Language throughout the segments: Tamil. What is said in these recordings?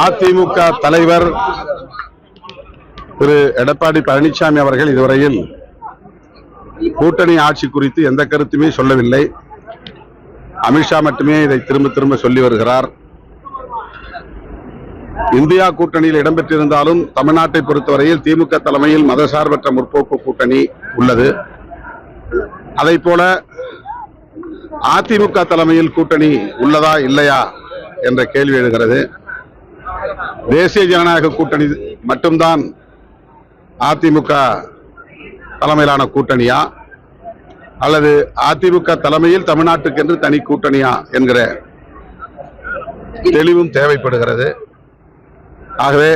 அதிமுக தலைவர் திரு எடப்பாடி பழனிசாமி அவர்கள் இதுவரையில் கூட்டணி ஆட்சி குறித்து எந்த கருத்துமே சொல்லவில்லை. அமித்ஷா மட்டுமே இதை திரும்ப திரும்ப சொல்லி வருகிறார். இந்தியா கூட்டணியில் இடம்பெற்றிருந்தாலும் தமிழ்நாட்டை பொறுத்தவரையில் திமுக தலைமையில் மதசார்பற்ற முற்போக்கு கூட்டணி உள்ளது. அதை போல அதிமுக தலைமையில் கூட்டணி உள்ளதா இல்லையா என்ற கேள்வி எழுகிறது. தேசிய ஜனநாயக கூட்டணி மட்டும்தான் அதிமுக தலைமையிலான கூட்டணியா அல்லது அதிமுக தலைமையில் தமிழ்நாட்டுக்கு என்று தனி கூட்டணியா என்கிற தெளிவும் தேவைப்படுகிறது. ஆகவே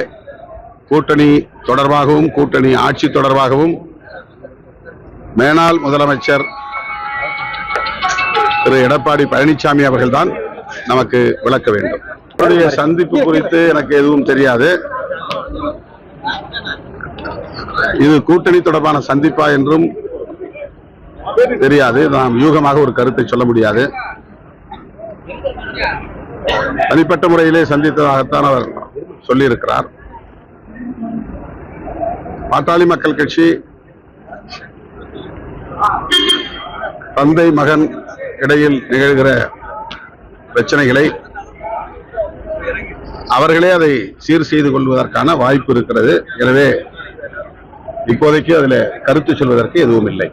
கூட்டணி தொடர்பாகவும் கூட்டணி ஆட்சி தொடர்பாகவும் மேனாள் முதலமைச்சர் திரு எடப்பாடி பழனிசாமி அவர்கள்தான் நமக்கு விளக்க வேண்டும். சந்திப்பு குறித்து எனக்கு எதுவும் தெரியாது. இது கூட்டணி தொடர்பான சந்திப்பா என்றும் தெரியாது. நாம் யூகமாக ஒரு கருத்தை சொல்ல முடியாது. தனிப்பட்ட முறையிலே சந்தித்ததாகத்தான் அவர் சொல்லியிருக்கிறார். பாட்டாளி மக்கள் கட்சி தந்தை மகன் இடையில் நிகழ்கிற பிரச்சனைகளை அவர்களே அதை சீர் செய்து கொள்வதற்கான வாய்ப்பு இருக்கிறது. எனவே இப்போதைக்கு அதில் கருத்து சொல்வதற்கு எதுவும் இல்லை.